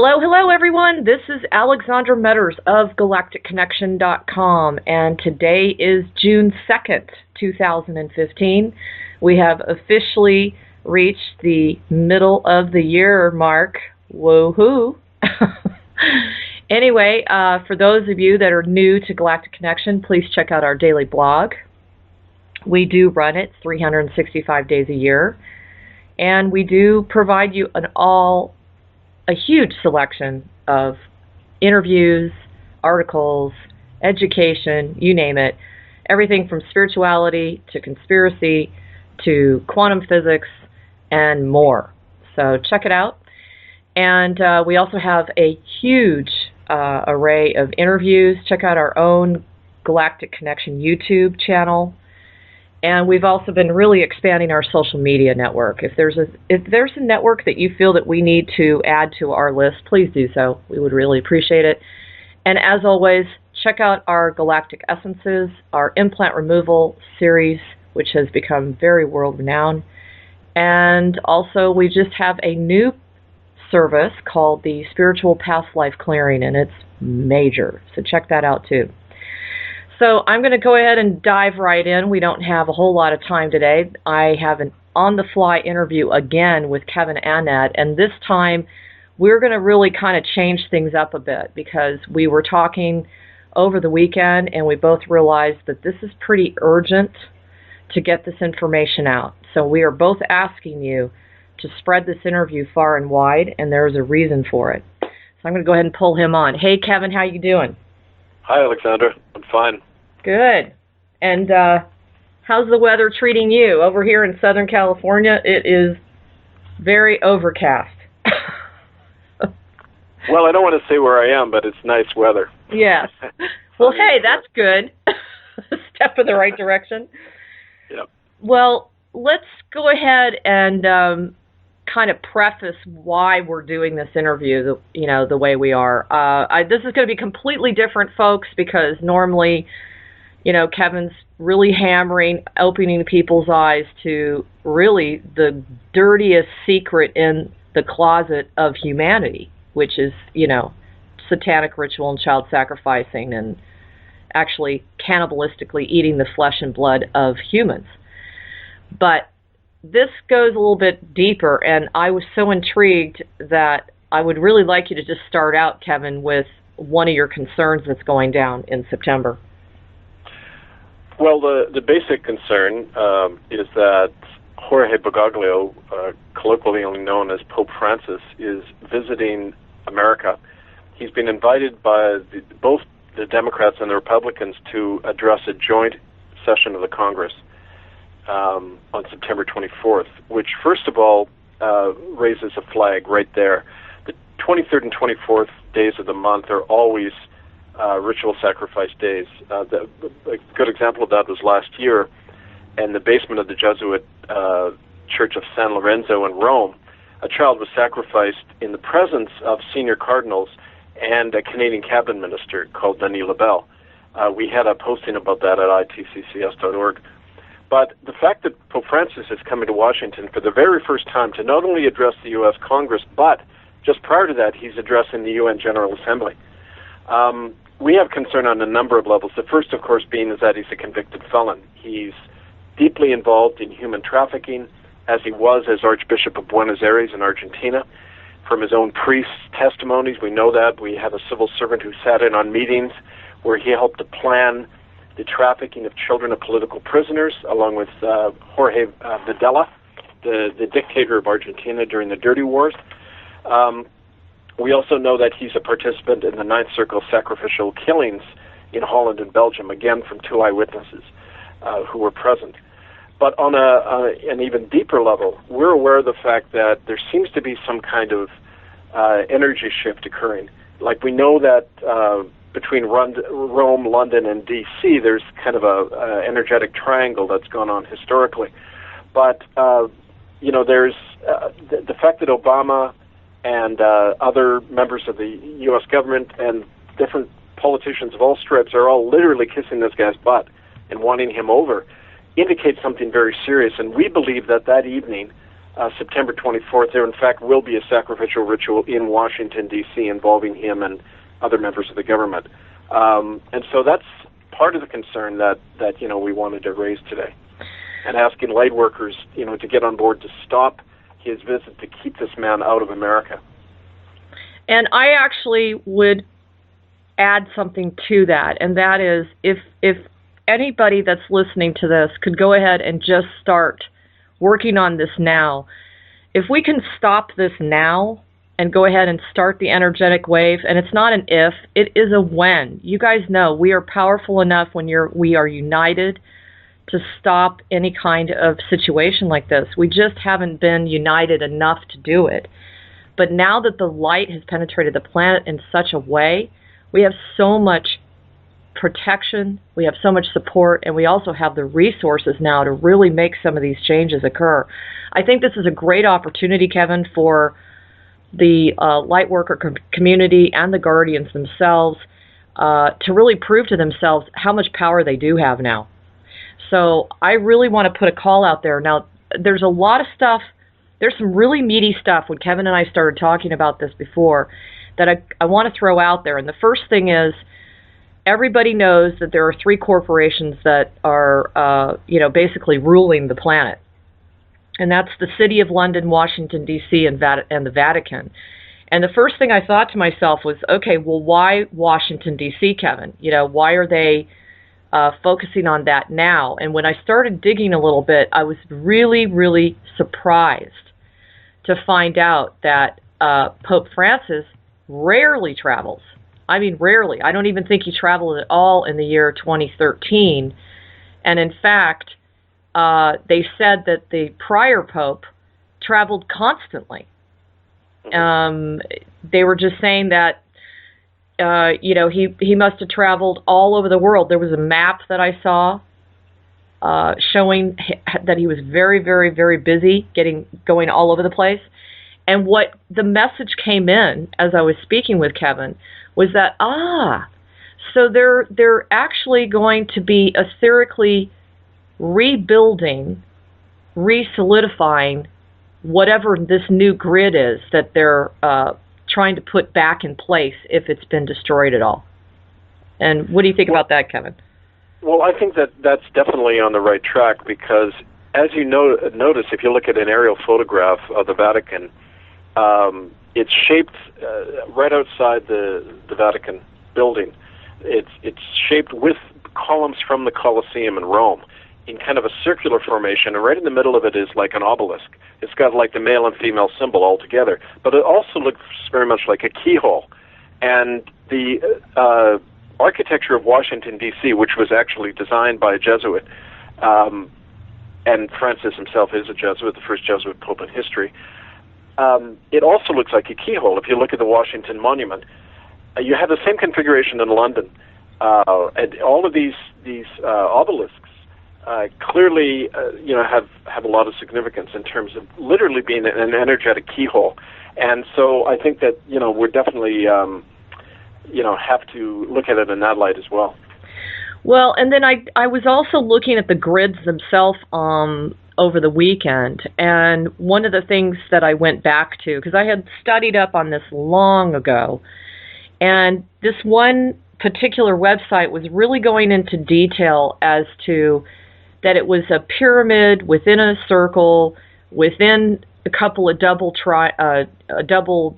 Hello, everyone. This is Alexandra Meadors of galacticconnection.com, and today is June 2nd, 2015. We have officially reached the middle of the year mark. Woohoo! Anyway, for those of you that are new to Galactic Connection, please check out our daily blog. We do run it 365 days a year, and we do provide you a huge selection of interviews, articles, education, you name it, everything from spirituality to conspiracy to quantum physics and more. So check it out. And we also have a huge array of interviews. Check out our own Galactic Connection YouTube channel. And we've also been really expanding our social media network. If there's a network that you feel that we need to add to our list, please do so. We would really appreciate it. And as always, check out our Galactic Essences, our implant removal series, which has become very world-renowned. And also, we just have a new service called the Spiritual Past Life Clearing, and it's major. So check that out too. So I'm going to go ahead and dive right in. We don't have a whole lot of time today. I have an on-the-fly interview again with Kevin Annett, and this time we're going to really kind of change things up a bit because we were talking over the weekend and we both realized that this is pretty urgent to get this information out. So we are both asking you to spread this interview far and wide, and there's a reason for it. So I'm going to go ahead and pull him on. Hey, Kevin, how you doing? Hi, Alexandra. I'm fine. Good. And how's the weather treating you? Over here in Southern California, it is very overcast. Well, I don't want to say where I am, but it's nice weather. Yes. Well, hey, that's good. A step in the right direction. Yep. Well, let's go ahead and kind of preface why we're doing this interview, the way we are. This is going to be completely different, folks, because normally, Kevin's really hammering, opening people's eyes to really the dirtiest secret in the closet of humanity, which is, satanic ritual and child sacrificing and actually cannibalistically eating the flesh and blood of humans. But this goes a little bit deeper, and I was so intrigued that I would really like you to just start out, Kevin, with one of your concerns that's going down in September. Well, the basic concern is that Jorge Bergoglio, colloquially known as Pope Francis, is visiting America. He's been invited by both the Democrats and the Republicans to address a joint session of the Congress on September 24th, which, first of all, raises a flag right there. The 23rd and 24th days of the month are always ritual sacrifice days. A good example of that was last year in the basement of the Jesuit Church of San Lorenzo in Rome. A child was sacrificed in the presence of senior cardinals and a Canadian cabinet minister called Denis Lebel. We had a posting about that at itccs.org. But the fact that Pope Francis is coming to Washington for the very first time to not only address the U.S. Congress, but just prior to that, he's addressing the UN General Assembly. We have concern on a number of levels. The first, of course, being is that he's a convicted felon. He's deeply involved in human trafficking, as he was as Archbishop of Buenos Aires in Argentina. From his own priest's testimonies, we know that. We have a civil servant who sat in on meetings where he helped to plan the trafficking of children of political prisoners, along with Jorge Videla, the dictator of Argentina during the Dirty Wars. We also know that he's a participant in the Ninth Circle sacrificial killings in Holland and Belgium, again from two eyewitnesses who were present. But on an even deeper level, we're aware of the fact that there seems to be some kind of energy shift occurring. Like we know that between Rome, London, and D.C., there's kind of a energetic triangle that's gone on historically. But, there's the fact that Obama and other members of the U.S. government and different politicians of all strips are all literally kissing this guy's butt and wanting him over indicates something very serious. And we believe that evening, September 24th, there in fact will be a sacrificial ritual in Washington, D.C. involving him and other members of the government. And so that's part of the concern that we wanted to raise today, and asking light workers, to get on board to stop his visit, to keep this man out of America. And I actually would add something to that, and that is if anybody that's listening to this could go ahead and just start working on this now. If we can stop this now and go ahead and start the energetic wave, and it's not an if, it is a when. You guys know we are powerful enough when we are united to stop any kind of situation like this. We just haven't been united enough to do it. But now that the light has penetrated the planet in such a way, we have so much protection, we have so much support, and we also have the resources now to really make some of these changes occur. I think this is a great opportunity, Kevin, for the lightworker community and the guardians themselves to really prove to themselves how much power they do have now. So I really want to put a call out there. Now, there's a lot of stuff, there's some really meaty stuff when Kevin and I started talking about this before that I want to throw out there. And the first thing is, everybody knows that there are three corporations that are, basically ruling the planet. And that's the City of London, Washington, D.C., and the Vatican. And the first thing I thought to myself was, okay, well, why Washington, D.C., Kevin? Why are they focusing on that now? And when I started digging a little bit, I was really, really surprised to find out that Pope Francis rarely travels. I mean, rarely. I don't even think he traveled at all in the year 2013. And in fact, they said that the prior pope traveled constantly. They were just saying that, he must have traveled all over the world. There was a map that I saw showing that he was very, very, very busy going all over the place. And what the message came in as I was speaking with Kevin was that, so they're actually going to be etherically rebuilding, re-solidifying whatever this new grid is that they're trying to put back in place if it's been destroyed at all. And what do you think about that, Kevin? Well, I think that's definitely on the right track, because as you notice, if you look at an aerial photograph of the Vatican, it's shaped right outside the Vatican building. It's shaped with columns from the Colosseum in Rome in kind of a circular formation, and right in the middle of it is like an obelisk. It's got like the male and female symbol all together, but it also looks very much like a keyhole. And the architecture of Washington, D.C., which was actually designed by a Jesuit, and Francis himself is a Jesuit, the first Jesuit pope in history, it also looks like a keyhole. If you look at the Washington Monument, you have the same configuration in London. And all of these obelisks clearly, have a lot of significance in terms of literally being an energetic keyhole. And so I think that, we're definitely, have to look at it in that light as well. Well, and then I was also looking at the grids themselves over the weekend, and one of the things that I went back to, because I had studied up on this long ago, and this one particular website was really going into detail as to that it was a pyramid within a circle, within a couple of double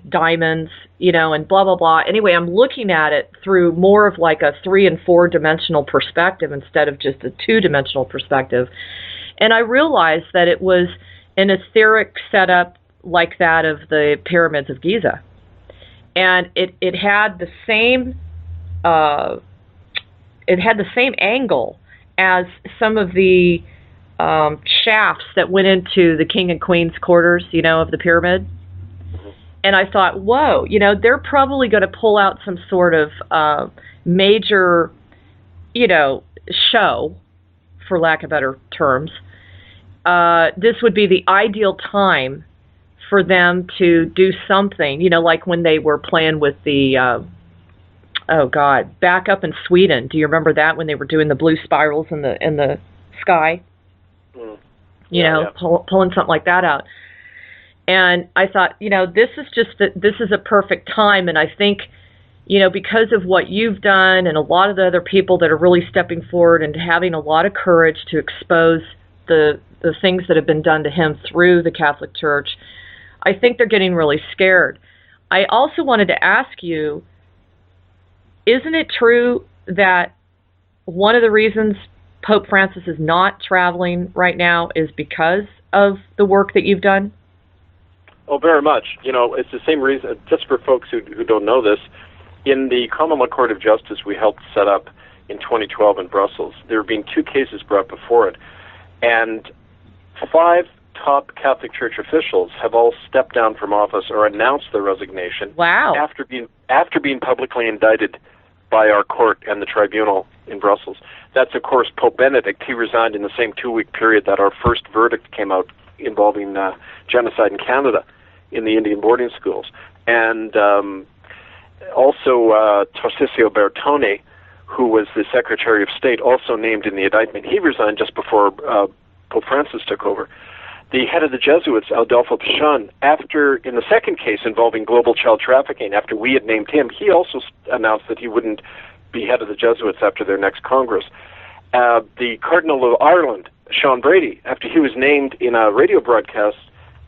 diamonds, and blah, blah, blah. Anyway, I'm looking at it through more of like a 3- and 4-dimensional perspective instead of just a 2-dimensional perspective. And I realized that it was an etheric setup like that of the pyramids of Giza. And it had the same angle as some of the shafts that went into the king and queen's quarters, of the pyramid. And I thought, whoa, they're probably going to pull out some sort of major, show, for lack of better terms. This would be the ideal time for them to do something, like when they were playing with the, back up in Sweden. Do you remember that, when they were doing the blue spirals in the sky? Pulling something like that out. And I thought, this is a perfect time. And I think, because of what you've done and a lot of the other people that are really stepping forward and having a lot of courage to expose the things that have been done to him through the Catholic Church, I think they're getting really scared. I also wanted to ask you, isn't it true that one of the reasons Pope Francis is not traveling right now is because of the work that you've done? Oh, very much. It's the same reason, just for folks who don't know this, in the Common Law Court of Justice we helped set up in 2012 in Brussels, there have been 2 cases brought before it, and 5 top Catholic Church officials have all stepped down from office or announced their resignation. Wow. After being publicly indicted by our court and the tribunal in Brussels. That's, of course, Pope Benedict. He resigned in the same 2-week period that our first verdict came out involving genocide in Canada in the Indian boarding schools. And also Tarcisio Bertone, who was the Secretary of State, also named in the indictment. He resigned just before Pope Francis took over. The head of the Jesuits, Adolfo Pichon, in the second case involving global child trafficking, after we had named him, he also announced that he wouldn't be head of the Jesuits after their next Congress. The Cardinal of Ireland, Sean Brady, after he was named in a radio broadcast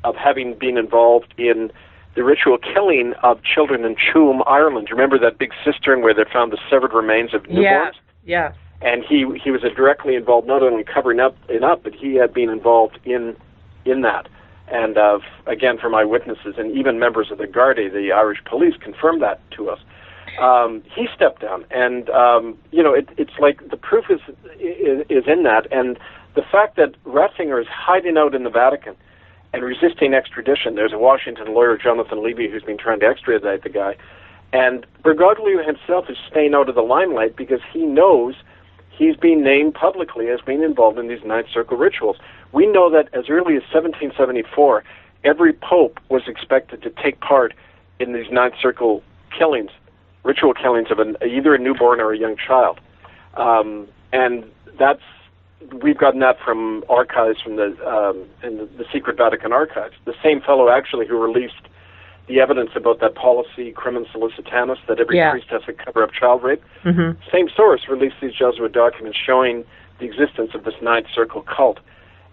of having been involved in the ritual killing of children in Tuam, Ireland. Remember that big cistern where they found the severed remains of newborns? Yeah. And he was directly involved, not only covering up, but he had been involved in that. And again, from eyewitnesses and even members of the Gardaí, the Irish police, confirmed that to us. He stepped down, and it's like the proof is in that, and the fact that Ratzinger is hiding out in the Vatican and resisting extradition. There's a Washington lawyer, Jonathan Levy, who's been trying to extradite the guy, and Bergoglio himself is staying out of the limelight because he knows he's being named publicly as being involved in these Ninth Circle rituals. We know that as early as 1774, every pope was expected to take part in these Ninth Circle killings, ritual killings of either a newborn or a young child. And we've gotten that from archives from the secret Vatican archives. The same fellow actually who released the evidence about that policy, Crimen Solicitanis, that every priest has to cover up child rape. Mm-hmm. Same source released these Jesuit documents showing the existence of this Ninth Circle cult.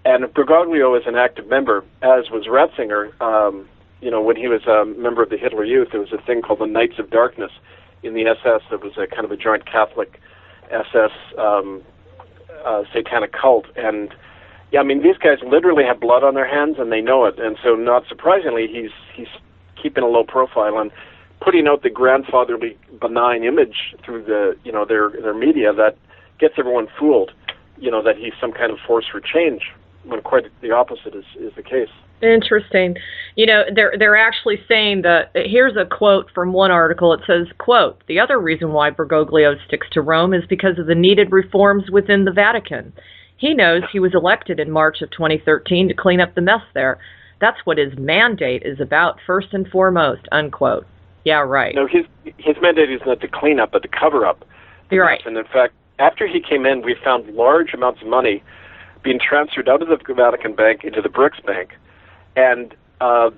And Bergoglio is an active member, as was Ratzinger. When he was a member of the Hitler Youth, there was a thing called the Knights of Darkness in the SS that was a kind of a joint Catholic SS satanic cult. And these guys literally have blood on their hands, and they know it. And so, not surprisingly, he's keeping a low profile and putting out the grandfatherly benign image through their media that gets everyone fooled, that he's some kind of force for change, when quite the opposite is the case. Interesting. They're actually saying that, here's a quote from one article. It says, quote, "The other reason why Bergoglio sticks to Rome is because of the needed reforms within the Vatican. He knows he was elected in March of 2013 to clean up the mess there. That's what his mandate is about, first and foremost," unquote. Yeah, right. No, his mandate is not to clean up, but to cover up. You're right. And in fact, after he came in, we found large amounts of money being transferred out of the Vatican Bank into the BRICS Bank. And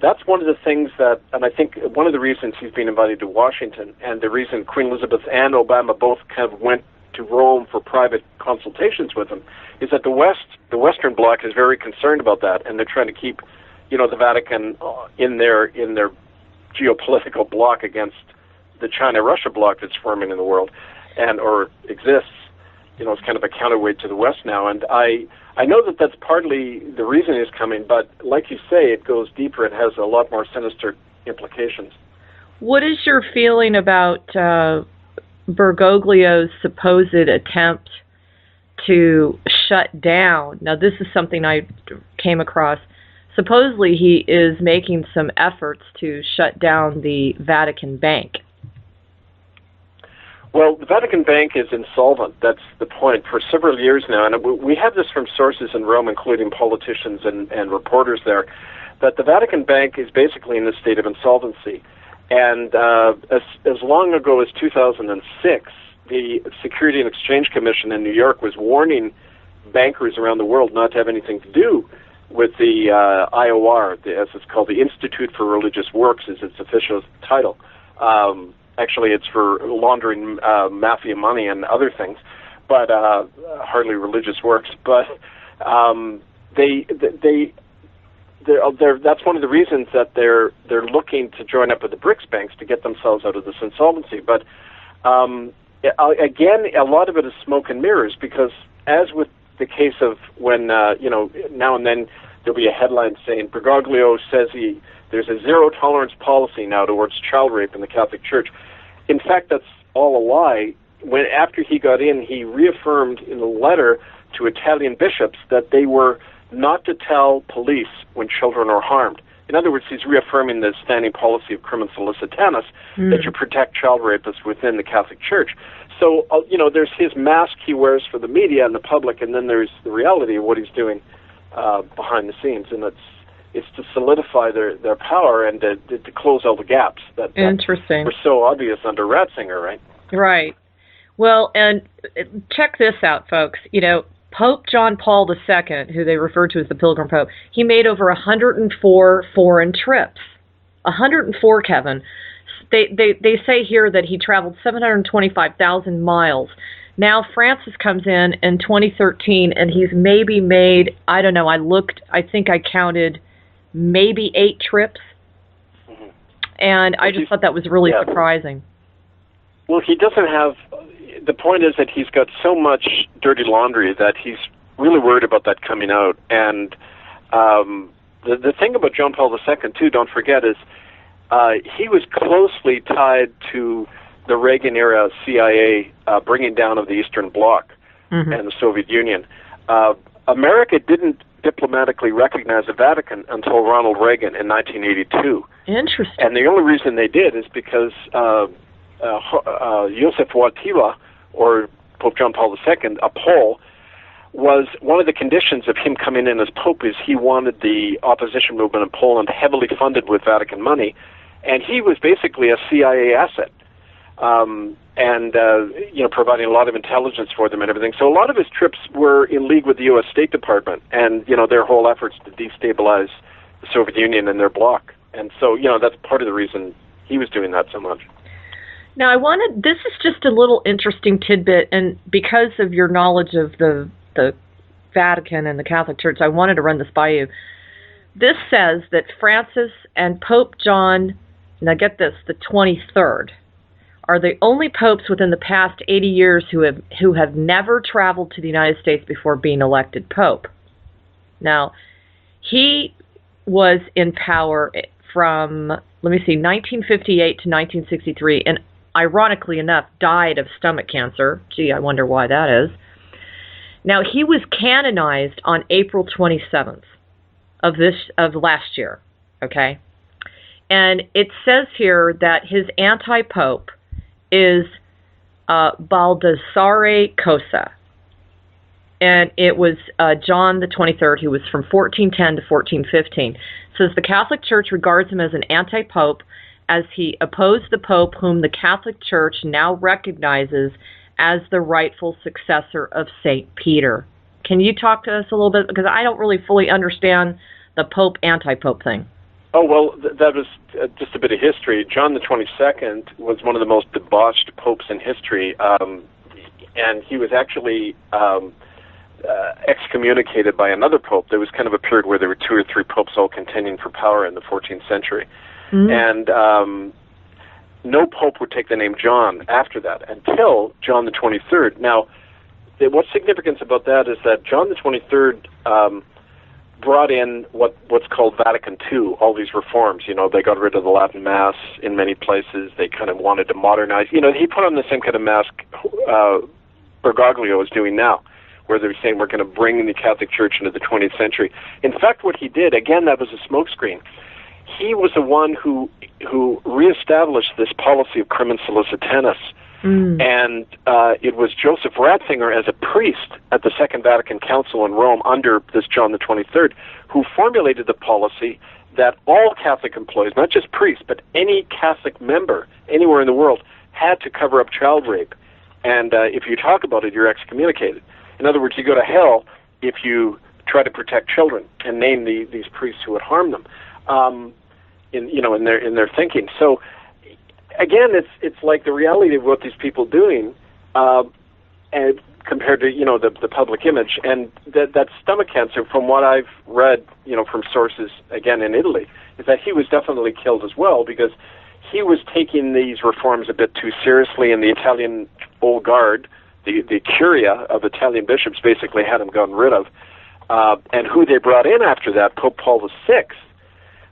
that's one of the things and I think one of the reasons he's been invited to Washington, and the reason Queen Elizabeth and Obama both kind of went to Rome for private consultations with him, is that the Western Bloc is very concerned about that, and they're trying to keep, the Vatican in their geopolitical bloc against the China-Russia bloc that's forming in the world, or exists. It's kind of a counterweight to the West now, and I know that that's partly the reason he's coming, but like you say, it goes deeper. It has a lot more sinister implications. What is your feeling about Bergoglio's supposed attempt to shut down? Now, this is something I came across. Supposedly, he is making some efforts to shut down the Vatican Bank. Well, the Vatican Bank is insolvent. That's the point for several years now. And we have this from sources in Rome, including politicians and reporters there, that the Vatican Bank is basically in a state of insolvency. And as long ago as 2006, the Security and Exchange Commission in New York was warning bankers around the world not to have anything to do with the IOR, as it's called, the Institute for Religious Works is its official title. Actually, it's for laundering mafia money and other things, but hardly religious works. But that's one of the reasons that they're looking to join up with the BRICS banks to get themselves out of this insolvency. But again, a lot of it is smoke and mirrors, because as with the case of when now and then there'll be a headline saying Bergoglio says there's a zero tolerance policy now towards child rape in the Catholic Church. In fact, that's all a lie. When after he got in, he reaffirmed in a letter to Italian bishops that they were not to tell police when children are harmed. In other words, he's reaffirming the standing policy of crimen solicitanus, that you protect child rapists within the Catholic Church. So, there's his mask he wears for the media and the public, and then there's the reality of what he's doing behind the scenes, and it's to solidify their power and to close all the gaps that were so obvious under Ratzinger, right? Right. Well, and check this out, folks. Pope John Paul II, who they refer to as the Pilgrim Pope, he made over 104 foreign trips. 104, Kevin. They say here that he traveled 725,000 miles. Now Francis comes in 2013, and he's maybe made, I don't know, I think I counted maybe 8 trips. Mm-hmm. And I just thought that was really surprising. Well, he doesn't have... The point is that he's got so much dirty laundry that he's really worried about that coming out. And the thing about John Paul II, too, don't forget, is he was closely tied to the Reagan-era CIA bringing down of the Eastern Bloc and the Soviet Union. America didn't diplomatically recognize the Vatican until Ronald Reagan in 1982. Interesting. And the only reason they did is because Joseph Wojtyła, or Pope John Paul II, a Pole, was one of the conditions of him coming in as Pope is he wanted the opposition movement in Poland heavily funded with Vatican money, and he was basically a CIA asset, providing a lot of intelligence for them and everything. So a lot of his trips were in league with the U.S. State Department and, their whole efforts to destabilize the Soviet Union and their bloc. And so, that's part of the reason he was doing that so much. Now, this is just a little interesting tidbit, and because of your knowledge of the Vatican and the Catholic Church, I wanted to run this by you. This says that Francis and Pope John, now get this, the 23rd, are the only popes within the past 80 years who have never traveled to the United States before being elected pope. Now, he was in power from, 1958 to 1963, and ironically enough, died of stomach cancer. Gee, I wonder why that is. Now, he was canonized on April 27th of last year, okay? And it says here that his anti-pope is Baldassare Cosa. And it was John the 23rd, who was from 1410 to 1415. It says the Catholic Church regards him as an anti-pope as he opposed the Pope whom the Catholic Church now recognizes as the rightful successor of St. Peter. Can you talk to us a little bit? Because I don't really fully understand the Pope, anti-Pope thing. Oh, well, that was just a bit of history. John the 22nd was one of the most debauched popes in history, and he was actually excommunicated by another pope. There was kind of a period where there were 2 or 3 popes all contending for power in the 14th century. And no pope would take the name John after that until John the 23rd. Now, what's significant about that is that John the 23rd brought in what's called Vatican II, all these reforms. They got rid of the Latin Mass in many places. They kind of wanted to modernize. He put on the same kind of mask Bergoglio is doing now, where they're saying we're going to bring the Catholic Church into the 20th century. In fact, what he did, again, that was a smokescreen. He was the one who reestablished this policy of crimen solicitanus. And it was Joseph Ratzinger as a priest at the Second Vatican Council in Rome under this John the 23rd who formulated the policy that all Catholic employees, not just priests, but any Catholic member anywhere in the world, had to cover up child rape. And if you talk about it, you're excommunicated. In other words, you go to hell if you try to protect children and name these priests who would harm them in their thinking. So again, it's like the reality of what these people doing and compared to the public image, and that stomach cancer, from what I've read from sources again in Italy, is that he was definitely killed as well, because he was taking these reforms a bit too seriously, and the Italian old guard, the curia of Italian bishops, basically had him gotten rid of. And who they brought in after that, Pope Paul VI,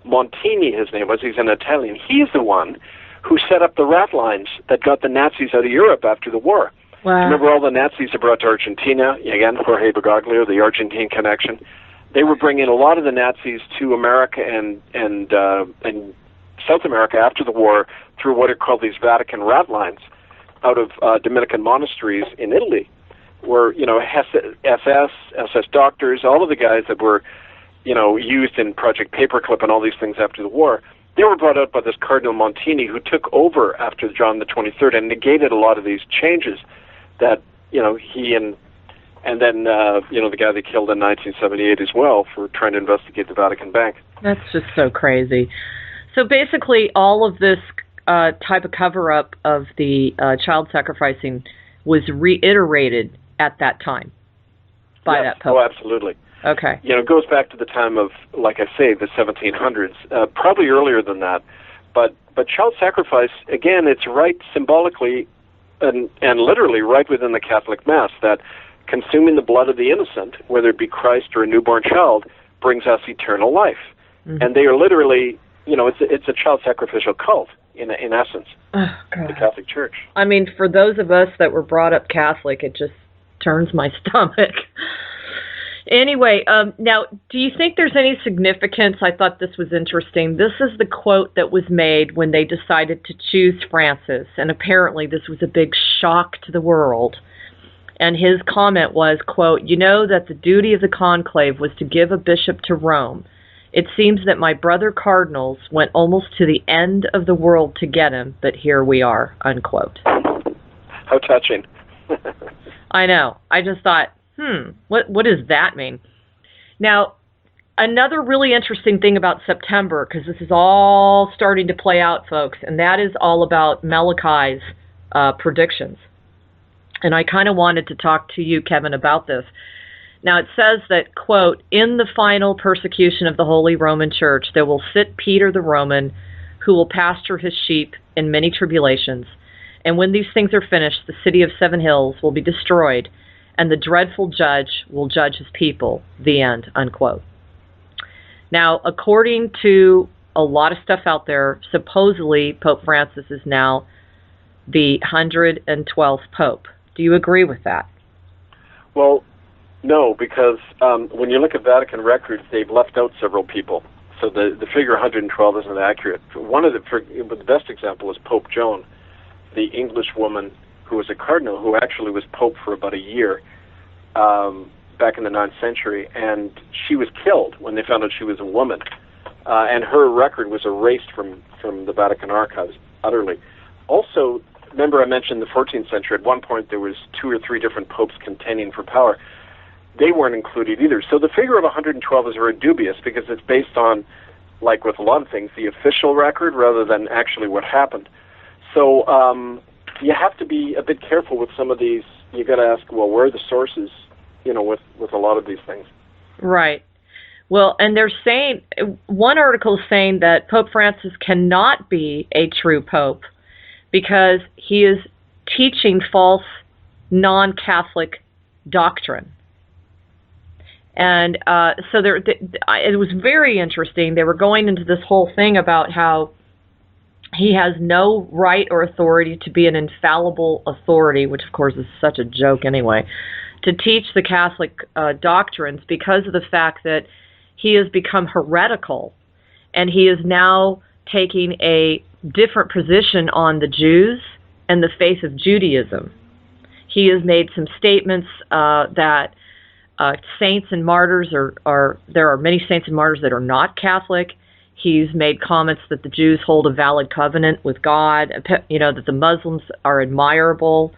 Montini, his name was, he's an Italian. He's the one who set up the rat lines that got the Nazis out of Europe after the war. Wow. Remember all the Nazis they brought to Argentina? Again, Jorge Bergoglio, the Argentine connection. They were bringing a lot of the Nazis to America and South America after the war through what are called these Vatican rat lines out of Dominican monasteries in Italy, where SS doctors, all of the guys that were used in Project Paperclip and all these things after the war, they were brought out by this Cardinal Montini, who took over after John the 23rd and negated a lot of these changes that he and then the guy they killed in 1978 as well for trying to investigate the Vatican Bank. That's just so crazy. So basically, all of this type of cover-up of the child sacrificing was reiterated at that time by that Pope. Oh, absolutely. Okay. It goes back to the time of, like I say, the 1700s, probably earlier than that. But child sacrifice, again, it's right symbolically and literally right within the Catholic Mass, that consuming the blood of the innocent, whether it be Christ or a newborn child, brings us eternal life. Mm-hmm. And they are literally, it's a child sacrificial cult in essence, the Catholic Church. I mean, for those of us that were brought up Catholic, it just turns my stomach. Anyway, now, do you think there's any significance? I thought this was interesting. This is the quote that was made when they decided to choose Francis, and apparently this was a big shock to the world. And his comment was, quote, "You know that the duty of the conclave was to give a bishop to Rome. It seems that my brother cardinals went almost to the end of the world to get him, but here we are," unquote. How touching. I know. I just thought, what does that mean? Now, another really interesting thing about September, because this is all starting to play out, folks, and that is all about Malachi's predictions. And I kind of wanted to talk to you, Kevin, about this. Now, it says that, quote, "In the final persecution of the Holy Roman Church, there will sit Peter the Roman, who will pasture his sheep in many tribulations. And when these things are finished, the city of 7 hills will be destroyed, and the dreadful judge will judge his people." The end, unquote. Now, according to a lot of stuff out there, supposedly Pope Francis is now the 112th Pope. Do you agree with that? Well, no, because when you look at Vatican records, they've left out several people. So the figure 112 isn't accurate. The best example is Pope Joan, the English woman who was a cardinal, who actually was Pope for about a year back in the 9th century, and she was killed when they found out she was a woman. And her record was erased from the Vatican archives utterly. Also, remember I mentioned the 14th century. At one point there was 2 or 3 different popes contending for power. They weren't included either. So the figure of 112 is very dubious, because it's based on, like with a lot of things, the official record rather than actually what happened. So you have to be a bit careful with some of these. You got to ask, well, where are the sources, with a lot of these things. Right. Well, and they're saying, one article is saying that Pope Francis cannot be a true pope because he is teaching false non-Catholic doctrine. And so it was very interesting. They were going into this whole thing about how he has no right or authority to be an infallible authority, which of course is such a joke anyway, to teach the Catholic doctrines, because of the fact that he has become heretical, and he is now taking a different position on the Jews and the faith of Judaism. He has made some statements that saints and martyrs there are many saints and martyrs that are not Catholic. He's made comments that the Jews hold a valid covenant with God, that the Muslims are admirable.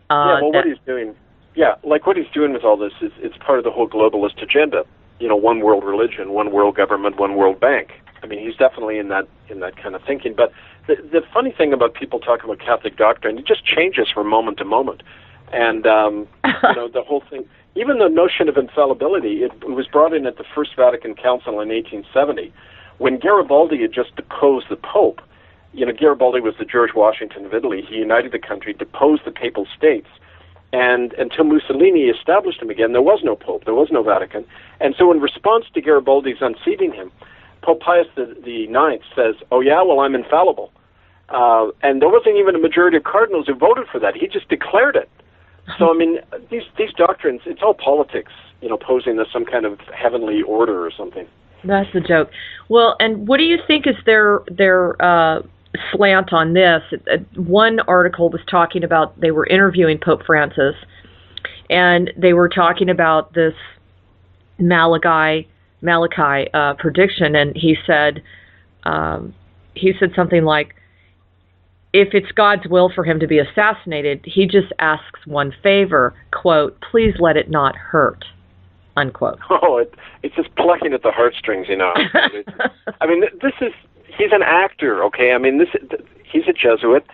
What he's doing, Yeah, like what he's doing with all this is it's part of the whole globalist agenda. You know, one world religion, one world government, one world bank. I mean, he's definitely in that kind of thinking. But the funny thing about people talking about Catholic doctrine, it just changes from moment to moment. And you know, the whole thing, even the notion of infallibility, it was brought in at the First Vatican Council in 1870, when Garibaldi had just deposed the Pope. You know, Garibaldi was the George Washington of Italy. He united the country, deposed the Papal States. And until Mussolini established him again, there was no Pope, there was no Vatican. And so in response to Garibaldi's unseating him, Pope Pius the Ninth says, oh yeah, well, I'm infallible. And there wasn't even a majority of cardinals who voted for that. He just declared it. So, I mean, these doctrines, it's all politics, you know, posing as some kind of heavenly order or something. That's a joke. Well, and what do you think is their slant on this? One article was talking about, they were interviewing Pope Francis, and they were talking about this Malachi prediction, and he said something like, if it's God's will for him to be assassinated, he just asks one favor, quote, please let it not hurt, unquote. Oh, it's just plucking at the heartstrings, you know. I mean, he's an actor, okay? I mean, he's a Jesuit.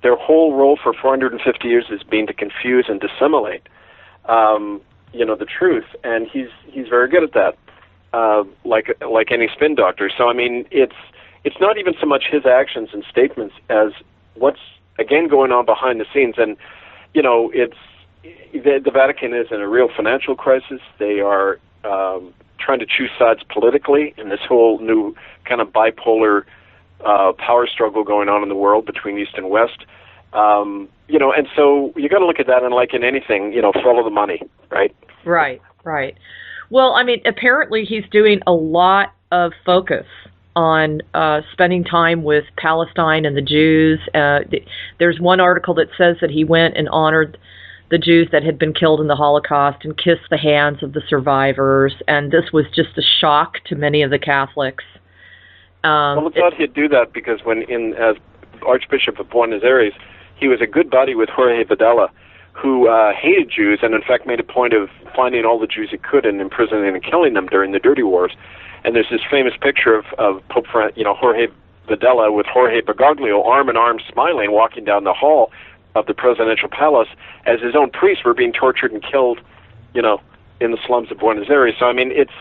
Their whole role for 450 years has been to confuse and dissimulate, you know, the truth, and he's very good at that, like any spin doctor. So, I mean, it's not even so much his actions and statements as what's, again, going on behind the scenes. And, you know, the Vatican is in a real financial crisis. They are trying to choose sides politically in this whole new kind of bipolar power struggle going on in the world between East and West. You know, and so you got to look at that, and like in anything, you know, follow the money, right? Right. Well, I mean, apparently he's doing a lot of focus on spending time with Palestine and the Jews. There's one article that says that he went and honored the Jews that had been killed in the Holocaust and kissed the hands of the survivors, and this was just a shock to many of the Catholics. Well, I thought he'd do that because as Archbishop of Buenos Aires, he was a good buddy with Jorge Videla, who hated Jews and in fact made a point of finding all the Jews he could and imprisoning and killing them during the Dirty Wars. And there's this famous picture of Jorge Videla with Jorge Bergoglio, arm in arm, smiling, walking down the hall of the presidential palace as his own priests were being tortured and killed, you know, in the slums of Buenos Aires. So, I mean, it's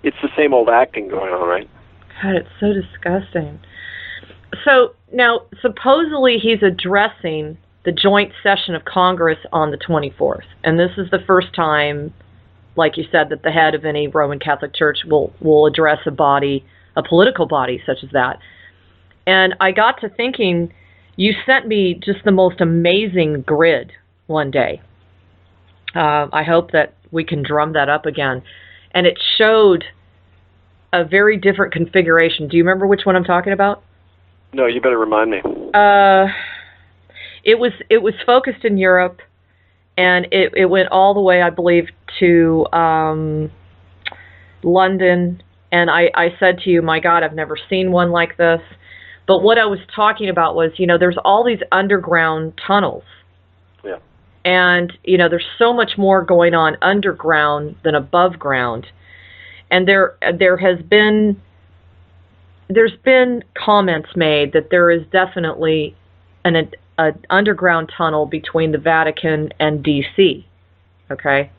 the same old acting going on, right? God, it's so disgusting. So, now, supposedly he's addressing the joint session of Congress on the 24th. And this is the first time, like you said, that the head of any Roman Catholic Church will address a political body such as that. And I got to thinking, you sent me just the most amazing grid one day. I hope that we can drum that up again. And it showed a very different configuration. Do you remember which one I'm talking about? No, you better remind me. It was focused in Europe, and it went all the way, I believe, to London. And I said to you, my God, I've never seen one like this. But what I was talking about was, you know, there's all these underground tunnels. Yeah. And, you know, there's so much more going on underground than above ground. And there's been comments made that there is definitely an underground tunnel between the Vatican and D.C. Okay?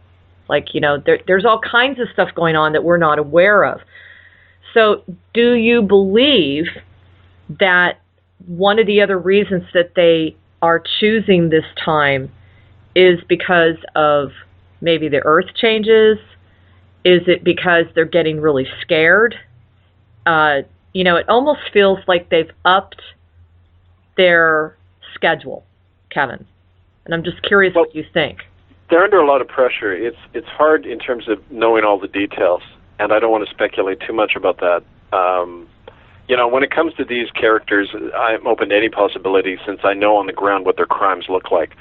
Like, you know, there's all kinds of stuff going on that we're not aware of. So do you believe that one of the other reasons that they are choosing this time is because of maybe the earth changes? Is it because they're getting really scared? You know, it almost feels like they've upped their schedule, Kevin. And I'm just curious what you think. They're under a lot of pressure. It's hard in terms of knowing all the details, and I don't want to speculate too much about that. You know, when it comes to these characters, I'm open to any possibility since I know on the ground what their crimes look like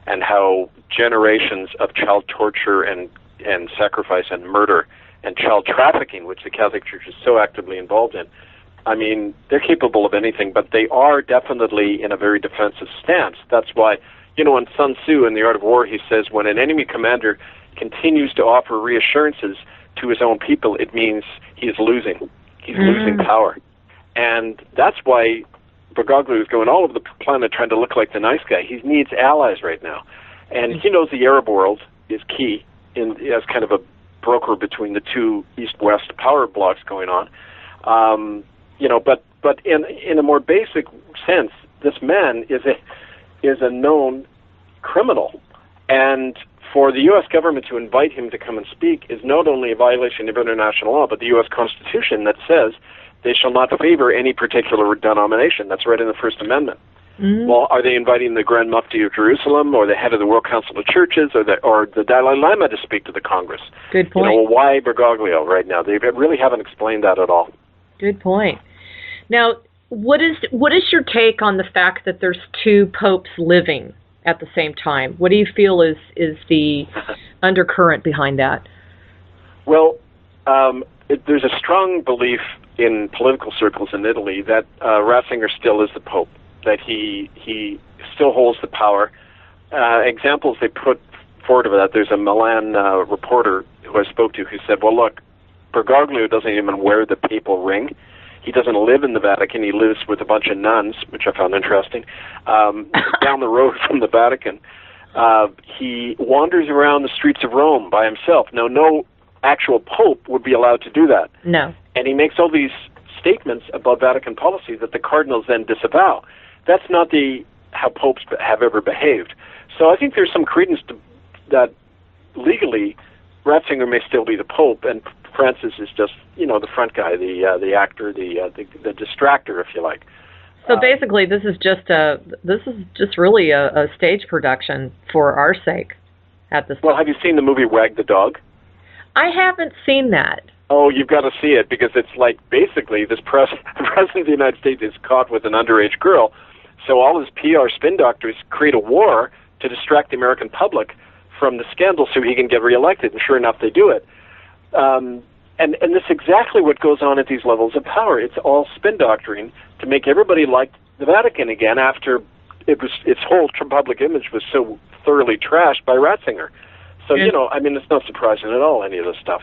and how generations of child torture and sacrifice and murder and child trafficking, which the Catholic Church is so actively involved in. I mean, they're capable of anything, but they are definitely in a very defensive stance. That's why You know, in Sun Tzu, in The Art of War, he says, when an enemy commander continues to offer reassurances to his own people, it means he is losing. He's losing power. And that's why Bergoglio is going all over the planet trying to look like the nice guy. He needs allies right now. And he knows the Arab world is key as kind of a broker between the two East-West power blocks going on. You know, but in a more basic sense, this man is a known criminal. And for the U.S. government to invite him to come and speak is not only a violation of international law, but the U.S. Constitution that says they shall not favor any particular denomination. That's right in the First Amendment. Well, are they inviting the Grand Mufti of Jerusalem or the head of the World Council of Churches or the Dalai Lama to speak to the Congress? Good point. You know, why Bergoglio right now? They really haven't explained that at all. Good point. Now, what is your take on the fact that there's two popes living at the same time? What do you feel is the undercurrent behind that? Well, there's a strong belief in political circles in Italy that Ratzinger still is the pope, that he still holds the power. Examples they put forward of that, there's a Milan reporter who I spoke to who said, well, look, Bergoglio doesn't even wear the papal ring. He doesn't live in the Vatican. He lives with a bunch of nuns, which I found interesting, down the road from the Vatican. He wanders around the streets of Rome by himself. Now, no actual pope would be allowed to do that. No. And he makes all these statements about Vatican policy that the cardinals then disavow. That's not how popes have ever behaved. So I think there's some credence to that legally Ratzinger may still be the pope, and Francis is just, you know, the front guy, the actor, the distractor, if you like. So basically, this is just really a stage production for our sake at this point. Well, have you seen the movie Wag the Dog? I haven't seen that. Oh, you've got to see it, because it's like basically this president of the United States is caught with an underage girl, so all his PR spin doctors create a war to distract the American public from the scandal so he can get reelected, and sure enough, they do it. And this is exactly what goes on at these levels of power. It's all spin doctoring to make everybody like the Vatican again after its whole public image was so thoroughly trashed by Ratzinger. So, you know, I mean, it's not surprising at all, any of this stuff.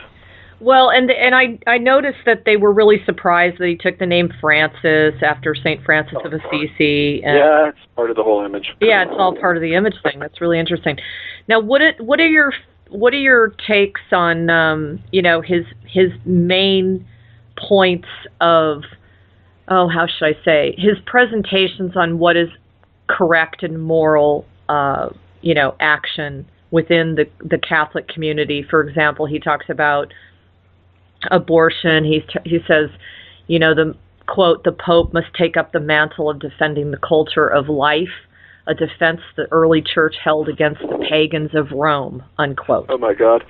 Well, and I noticed that they were really surprised that he took the name Francis after St. Francis of Assisi. And yeah, it's part of the whole image. Yeah, it's all part of the image thing. That's really interesting. Now, what are your takes on you know, his main points of, how should I say, his presentations on what is correct and moral you know, action within the Catholic community? For example, he talks about abortion. He says, you know, the quote, the Pope must take up the mantle of defending the culture of life, a defense the early church held against the pagans of Rome, unquote. Oh my God.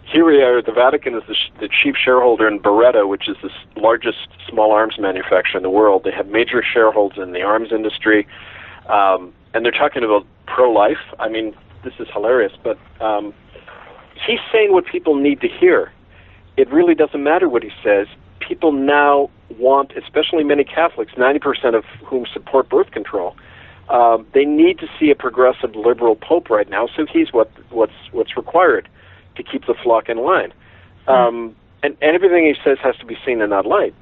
Here we are. The Vatican is the chief shareholder in Beretta, which is the largest small arms manufacturer in the world. They have major shareholders in the arms industry, and they're talking about pro-life. I mean, this is hilarious, but he's saying what people need to hear. It really doesn't matter what he says. People now want, especially many Catholics, 90% of whom support birth control, they need to see a progressive liberal pope right now, so he's what's required to keep the flock in line. And everything he says has to be seen in that light.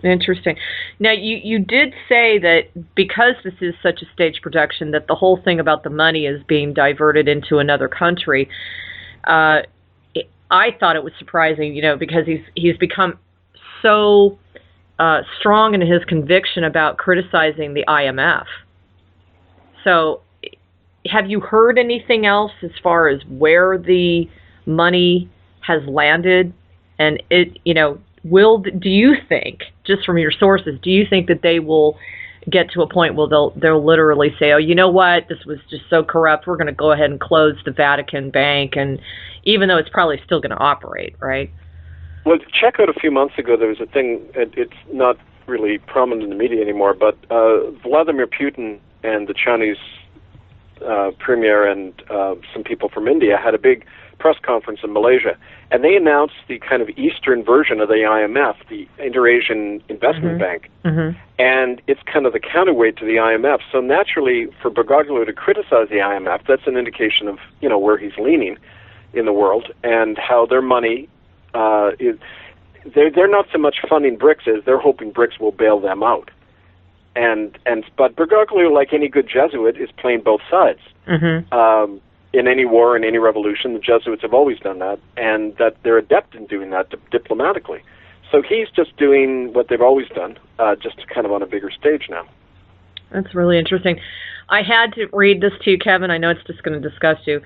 Interesting. Now, you did say that because this is such a stage production, that the whole thing about the money is being diverted into another country. I thought it was surprising, you know, because he's become so strong in his conviction about criticizing the IMF. So, have you heard anything else as far as where the money has landed? And it, you know, do you think, just from your sources, do you think that they will get to a point where they'll literally say, oh, you know what, this was just so corrupt, we're going to go ahead and close the Vatican Bank, and even though it's probably still going to operate, right? Well, check out a few months ago, there was a thing, it's not really prominent in the media anymore, but Vladimir Putin and the Chinese premier and some people from India had a big press conference in Malaysia, and they announced the kind of Eastern version of the IMF, the Inter-Asian Investment Bank, and it's kind of the counterweight to the IMF. So naturally, for Bergoglio to criticize the IMF, that's an indication of where he's leaning in the world and how their money is. They're not so much funding BRICS as they're hoping BRICS will bail them out. But Bergoglio, like any good Jesuit, is playing both sides. In any war, in any revolution, the Jesuits have always done that, and that they're adept in doing that diplomatically. So he's just doing what they've always done, just kind of on a bigger stage now. That's really interesting. I had to read this to you, Kevin. I know it's just going to disgust you.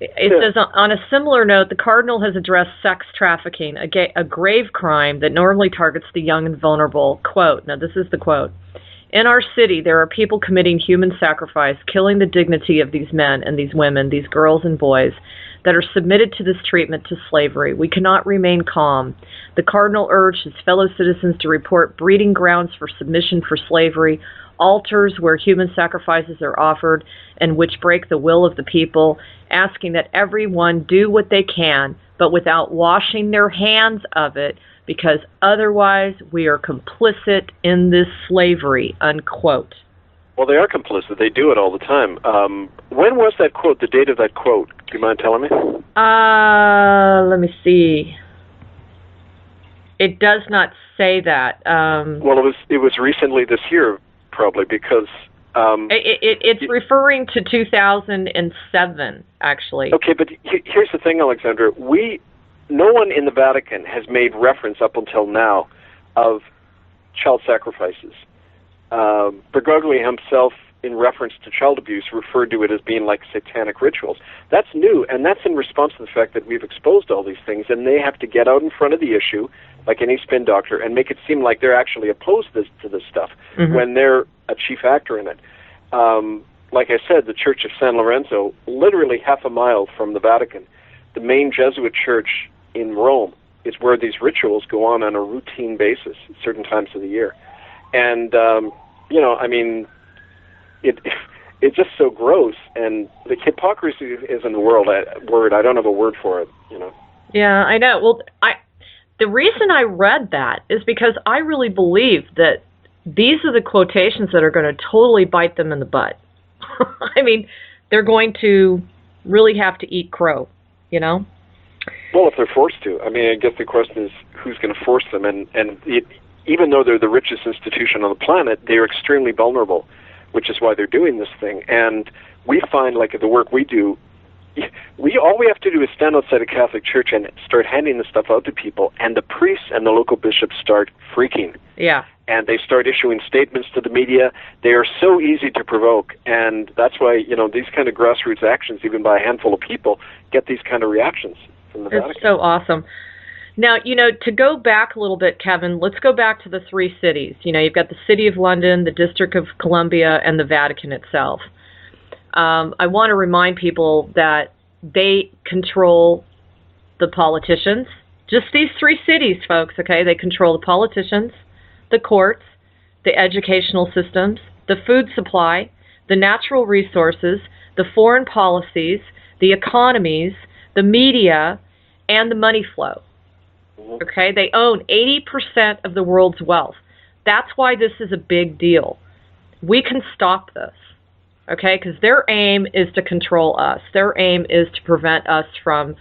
It says, on a similar note, the Cardinal has addressed sex trafficking, a grave crime that normally targets the young and vulnerable. Quote, now this is the quote, "In our city, there are people committing human sacrifice, killing the dignity of these men and these women, these girls and boys, that are submitted to this treatment to slavery. We cannot remain calm. The Cardinal urged his fellow citizens to report breeding grounds for submission for slavery, altars where human sacrifices are offered and which break the will of the people, asking that everyone do what they can, but without washing their hands of it, because otherwise we are complicit in this slavery," unquote. Well, they are complicit. They do it all the time. When was that quote, the date of that quote? Do you mind telling me? Let me see. It does not say that. Well, it was recently this year, probably, because... it's referring to 2007, actually. Okay, but here's the thing, Alexandra. No one in the Vatican has made reference up until now of child sacrifices. Bergoglio himself, in reference to child abuse, referred to it as being like satanic rituals. That's new, and that's in response to the fact that we've exposed all these things, and they have to get out in front of the issue, like any spin doctor, and make it seem like they're actually opposed to this stuff when they're a chief actor in it. Like I said, the Church of San Lorenzo, literally half a mile from the Vatican, the main Jesuit church in Rome, is where these rituals go on a routine basis at certain times of the year. And, I mean, it's just so gross, and the hypocrisy is in the word. I don't have a word for it, Yeah, I know. Well, the reason I read that is because I really believe that these are the quotations that are going to totally bite them in the butt. I mean, they're going to really have to eat crow, Well, if they're forced to. I mean, I guess the question is who's going to force them. And even though they're the richest institution on the planet, they're extremely vulnerable, which is why they're doing this thing. And we find, like, the work we do, all we have to do is stand outside a Catholic church and start handing this stuff out to people, and the priests and the local bishops start freaking. Yeah. And they start issuing statements to the media. They are so easy to provoke, and that's why, these kind of grassroots actions, even by a handful of people, get these kind of reactions from the Vatican. It's so awesome. Now, to go back a little bit, Kevin, let's go back to the three cities. You've got the City of London, the District of Columbia, and the Vatican itself. I want to remind people that they control the politicians. Just these three cities, folks, okay? They control the politicians, the courts, the educational systems, the food supply, the natural resources, the foreign policies, the economies, the media, and the money flow. Okay? They own 80% of the world's wealth. That's why this is a big deal. We can stop this. Okay, because their aim is to control us. Their aim is to prevent us from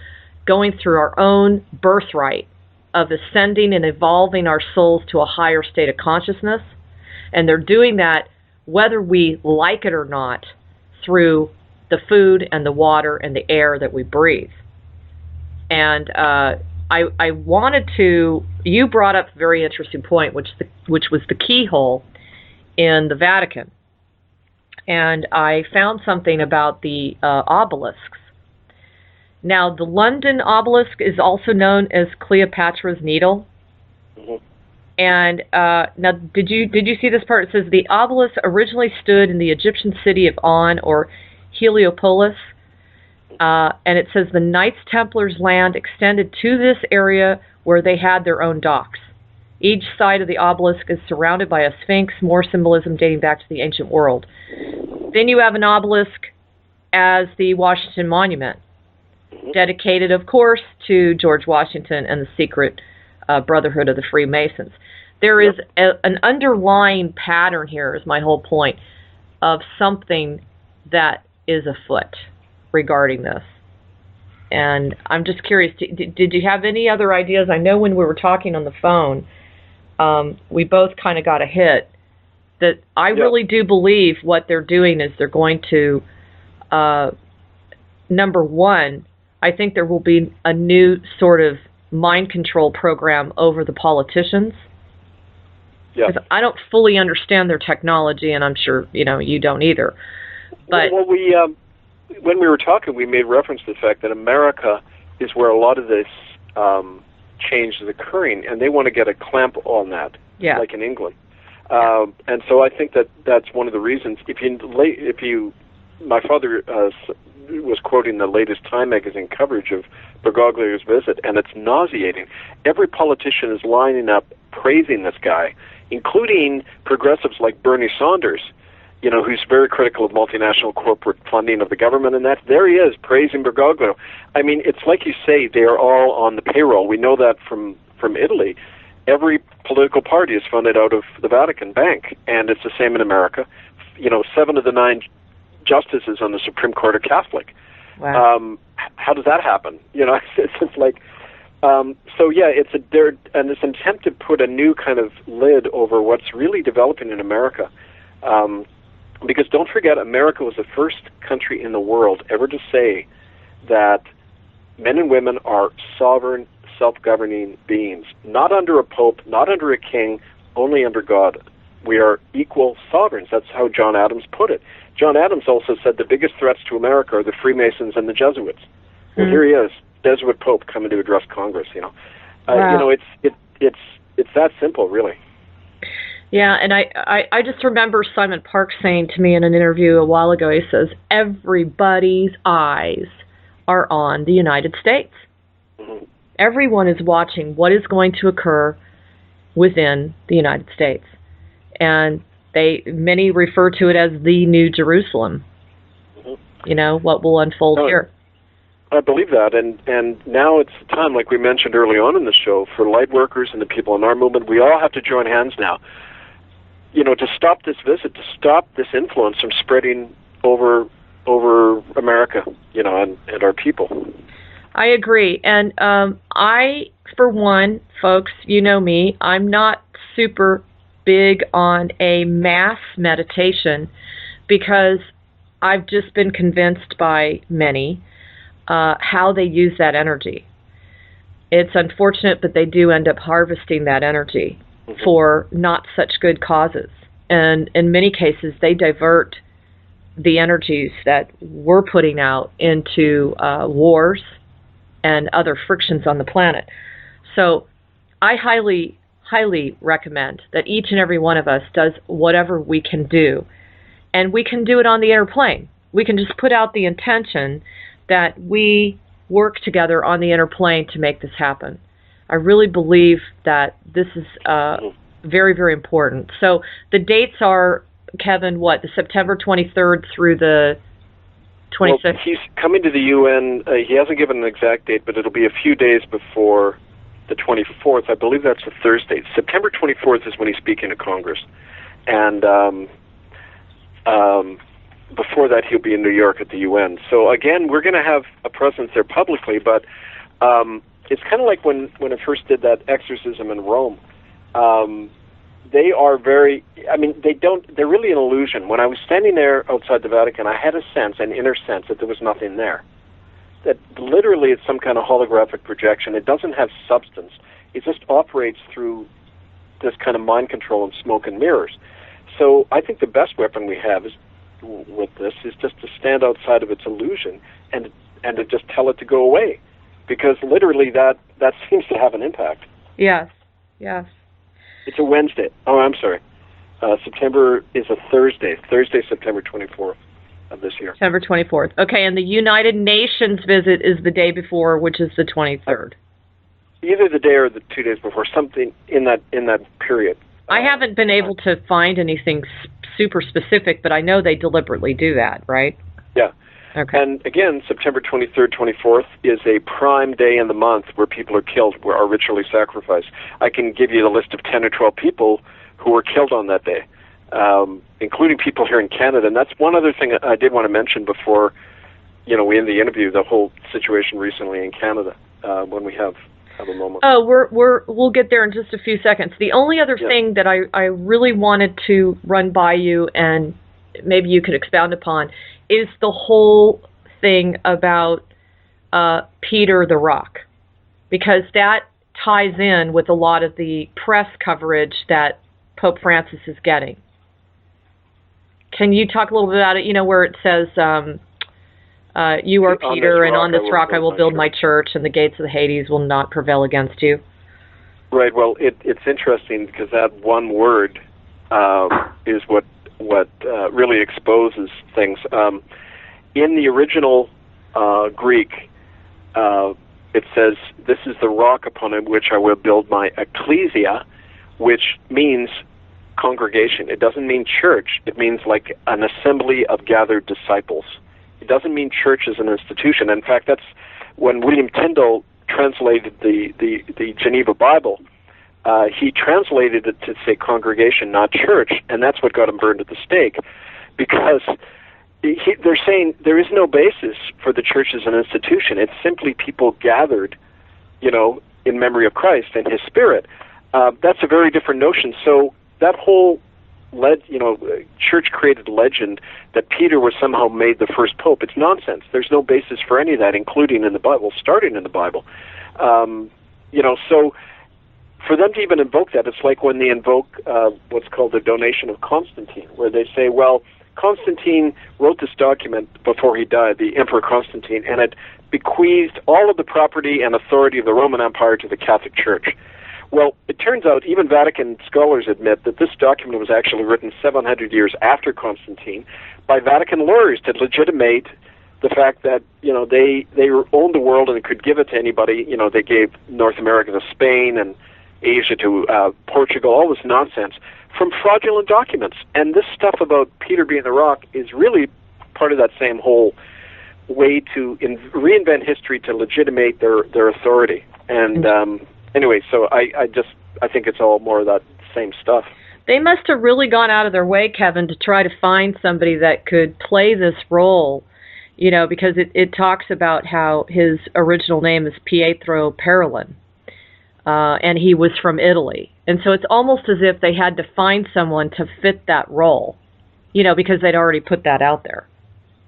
going through our own birthright of ascending and evolving our souls to a higher state of consciousness. And they're doing that whether we like it or not through the food and the water and the air that we breathe. And I wanted to, you brought up a very interesting point, which was the keyhole in the Vatican. And I found something about the obelisks. Now, the London obelisk is also known as Cleopatra's Needle. And now, did you see this part? It says the obelisk originally stood in the Egyptian city of On, or Heliopolis. And it says the Knights Templars' land extended to this area where they had their own docks. Each side of the obelisk is surrounded by a sphinx, more symbolism dating back to the ancient world. Then you have an obelisk as the Washington Monument, dedicated, of course, to George Washington and the secret Brotherhood of the Freemasons. There is an underlying pattern here, is my whole point, of something that is afoot regarding this. And I'm just curious, did you have any other ideas? I know when we were talking on the phone, we both kind of got a hit that I really do believe what they're doing is they're going to, number one, I think there will be a new sort of mind control program over the politicians. Yeah. I don't fully understand their technology, and I'm sure you don't either. But well, when we were talking, we made reference to the fact that America is where a lot of this change is occurring, and they want to get a clamp on that, like in England. And so I think that's one of the reasons. My father was quoting the latest Time magazine coverage of Bergoglio's visit, and it's nauseating. Every politician is lining up praising this guy, including progressives like Bernie Sanders, who's very critical of multinational corporate funding of the government, and there he is, praising Bergoglio. I mean, it's like you say, they are all on the payroll. We know that from Italy. Every political party is funded out of the Vatican Bank, and it's the same in America. 7 of the 9 justices on the Supreme Court are Catholic. Wow. How does that happen? It's like, it's this attempt to put a new kind of lid over what's really developing in America. Because don't forget, America was the first country in the world ever to say that men and women are sovereign, self-governing beings, not under a pope, not under a king, only under God. We are equal sovereigns. That's how John Adams put it. John Adams also said the biggest threats to America are the Freemasons and the Jesuits. Well, here he is, Jesuit Pope, coming to address Congress. Wow. It's that simple, really. Yeah, and I just remember Simon Park saying to me in an interview a while ago, he says, everybody's eyes are on the United States. Mm-hmm. Everyone is watching what is going to occur within the United States. And many refer to it as the New Jerusalem. Mm-hmm. What will unfold here. I believe that, and now it's the time, like we mentioned early on in the show, for light workers and the people in our movement. We all have to join hands now, to stop this visit, to stop this influence from spreading over America, and our people. I agree, and I, for one, folks, you know me, I'm not super big on a mass meditation because I've just been convinced by many how they use that energy. It's unfortunate, but they do end up harvesting that energy for not such good causes. And in many cases, they divert the energies that we're putting out into wars and other frictions on the planet. So I highly, highly recommend that each and every one of us does whatever we can do. And we can do it on the inner plane. We can just put out the intention that we work together on the inner plane to make this happen. I really believe that this is very, very important. So the dates are, Kevin, the September 23rd through the 26th? Well, he's coming to the UN. He hasn't given an exact date, but it'll be a few days before the 24th. I believe that's a Thursday. September 24th is when he's speaking to Congress. And before that, he'll be in New York at the UN. So again, we're going to have a presence there publicly, but it's kind of like when I first did that exorcism in Rome. They are they're really an illusion. When I was standing there outside the Vatican, I had an inner sense that there was nothing there. That literally it's some kind of holographic projection. It doesn't have substance. It just operates through this kind of mind control and smoke and mirrors. So I think the best weapon we have with this is just to stand outside of its illusion and to just tell it to go away, because literally that seems to have an impact. Yes. It's a Wednesday. Oh, I'm sorry. September is a Thursday, September 24th of this year. September 24th. Okay, and the United Nations visit is the day before, which is the 23rd. Either the day or the 2 days before, something in that period. I haven't been able to find anything super specific, but I know they deliberately do that, right? Yeah. Okay. And again, September 23rd, 24th is a prime day in the month where people are killed, where are ritually sacrificed. I can give you the list of 10 or 12 people who were killed on that day, including people here in Canada. And that's one other thing I did want to mention before, we end the interview, the whole situation recently in Canada, when we have a moment. Oh, we'll get there in just a few seconds. The only other thing that I really wanted to run by you, and maybe you could expound upon, is the whole thing about Peter the Rock, because that ties in with a lot of the press coverage that Pope Francis is getting. Can you talk a little bit about it, where it says, you are Peter, and on this rock I will build my church, and the gates of the Hades will not prevail against you? Right, well, it's interesting because that one word is what really exposes things. In the original Greek, it says, "This is the rock upon which I will build my ecclesia," which means congregation. It doesn't mean church. It means like an assembly of gathered disciples. It doesn't mean church as an institution. In fact, that's when William Tyndale translated the Geneva Bible. He translated it to say congregation, not church, and that's what got him burned at the stake, because they're saying there is no basis for the church as an institution. It's simply people gathered, in memory of Christ and His Spirit. That's a very different notion. So that whole church-created legend that Peter was somehow made the first pope, it's nonsense. There's no basis for any of that, including in the Bible, starting in the Bible. So for them to even invoke that, it's like when they invoke what's called the donation of Constantine, where they say, well, Constantine wrote this document before he died, the Emperor Constantine, and it bequeathed all of the property and authority of the Roman Empire to the Catholic Church. Well, it turns out even Vatican scholars admit that this document was actually written 700 years after Constantine by Vatican lawyers to legitimate the fact that, they owned the world and could give it to anybody. They gave North America to Spain and Asia to Portugal, all this nonsense from fraudulent documents. And this stuff about Peter being the rock is really part of that same whole way to reinvent history to legitimate their authority. And anyway, so I think it's all more of that same stuff. They must have really gone out of their way, Kevin, to try to find somebody that could play this role, because it talks about how his original name is Pietro Parolin, and he was from Italy. And so it's almost as if they had to find someone to fit that role, because they'd already put that out there.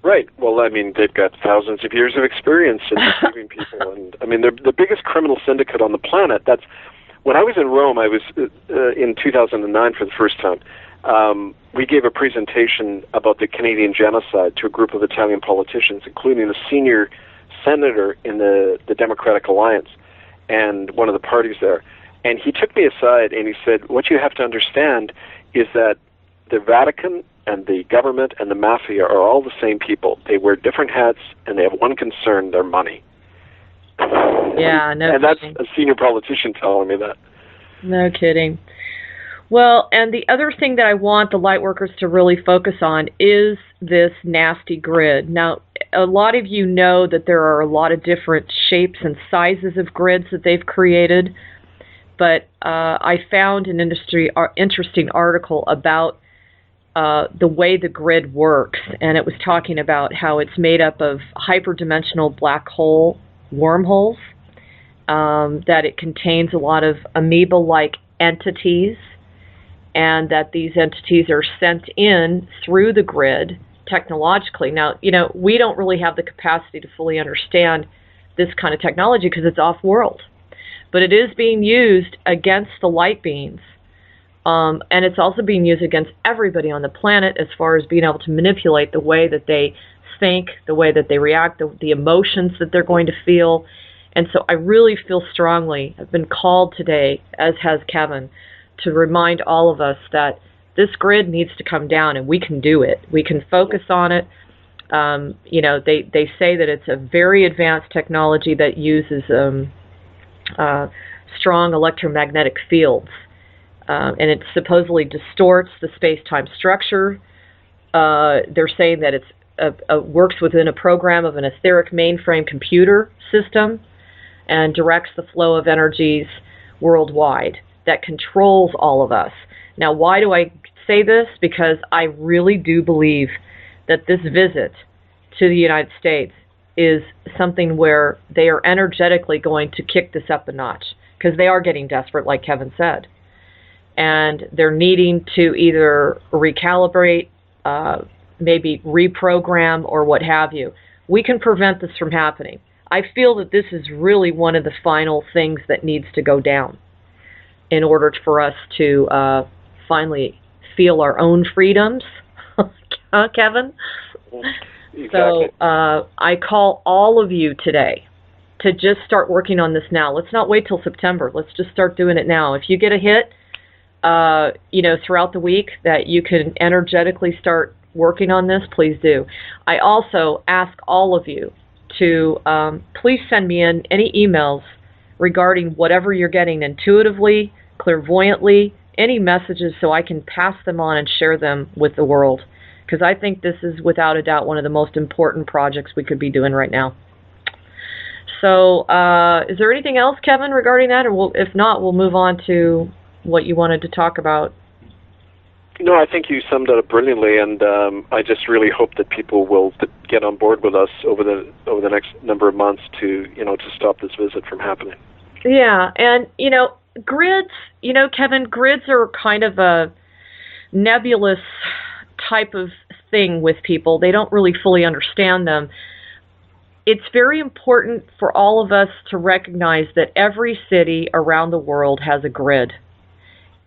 Right. Well, I mean, they've got thousands of years of experience in deceiving people, and I mean, they're the biggest criminal syndicate on the planet. That's when I was in Rome. I was in 2009 for the first time. We gave a presentation about the Canadian genocide to a group of Italian politicians, including a senior senator in the Democratic Alliance and one of the parties there. And he took me aside and he said, "What you have to understand is that the Vatican and the government and the mafia are all the same people. They wear different hats, and they have one concern: their money." Yeah, no and kidding. That's a senior politician telling me that. No kidding. Well, and the other thing that I want the lightworkers to really focus on is this nasty grid. Now, a lot of you know that there are a lot of different shapes and sizes of grids that they've created, but I found an interesting article about the way the grid works, and it was talking about how it's made up of hyperdimensional black hole wormholes, that it contains a lot of amoeba-like entities, and that these entities are sent in through the grid technologically. Now, we don't really have the capacity to fully understand this kind of technology because it's off-world, but it is being used against the light beings. And it's also being used against everybody on the planet as far as being able to manipulate the way that they think, the way that they react, the emotions that they're going to feel. And so I really feel strongly, I've been called today, as has Kevin, to remind all of us that this grid needs to come down, and we can do it. We can focus on it. They say that it's a very advanced technology that uses strong electromagnetic fields. And it supposedly distorts the space-time structure. They're saying that it's works within a program of an etheric mainframe computer system and directs the flow of energies worldwide that controls all of us. Now, why do I say this? Because I really do believe that this visit to the United States is something where they are energetically going to kick this up a notch, because they are getting desperate, like Kevin said. And they're needing to either recalibrate, maybe reprogram, or what have you. We can prevent this from happening. I feel that this is really one of the final things that needs to go down in order for us to finally feel our own freedoms. Kevin? Exactly. So I call all of you today to just start working on this now. Let's not wait till September. Let's just start doing it now. If you get a hit, throughout the week that you can energetically start working on this, please do. I also ask all of you to please send me in any emails regarding whatever you're getting intuitively, clairvoyantly, any messages, so I can pass them on and share them with the world. Because I think this is, without a doubt, one of the most important projects we could be doing right now. So, is there anything else, Kevin, regarding that? Or if not, we'll move on to what you wanted to talk about. No, I think you summed it up brilliantly, and I just really hope that people will get on board with us over the next number of months to stop this visit from happening. Yeah, and grids, Kevin, grids are kind of a nebulous type of thing with people. They don't really fully understand them. It's very important for all of us to recognize that every city around the world has a grid.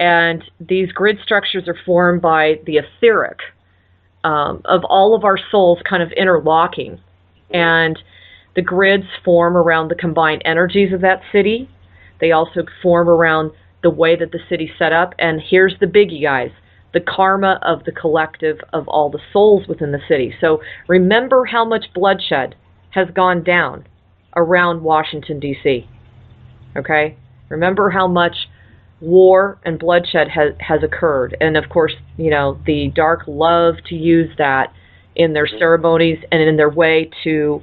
And these grid structures are formed by the etheric of all of our souls kind of interlocking. And the grids form around the combined energies of that city. They also form around the way that the city's set up. And here's the biggie, guys: the karma of the collective of all the souls within the city. So remember how much bloodshed has gone down around Washington, D.C. Okay? Remember how much war and bloodshed has occurred. And of course, the dark love to use that in their ceremonies and in their way to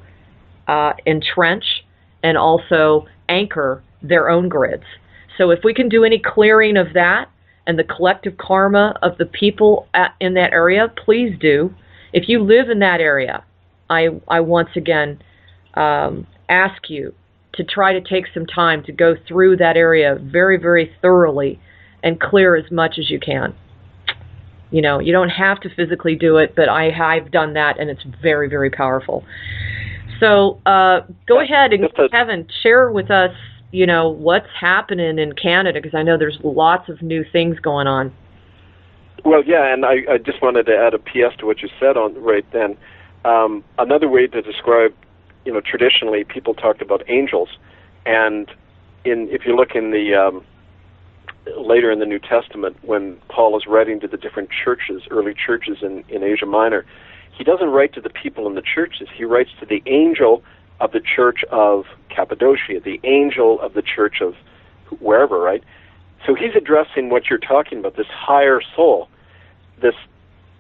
entrench and also anchor their own grids. So if we can do any clearing of that and the collective karma of the people in that area, please do. If you live in that area, I once again ask you to try to take some time to go through that area very, very thoroughly and clear as much as you can. You don't have to physically do it, but I've done that, and it's very, very powerful. So go ahead and, Kevin, share with us, what's happening in Canada, because I know there's lots of new things going on. Well, yeah, and I just wanted to add a PS to what you said on right then. Another way to describe, traditionally people talked about angels, and if you look in the later in the New Testament, when Paul is writing to the different churches, early churches in Asia Minor, he doesn't write to the people in the churches. He writes to the angel of the church of Cappadocia, the angel of the church of wherever, right? So he's addressing what you're talking about, this higher soul, this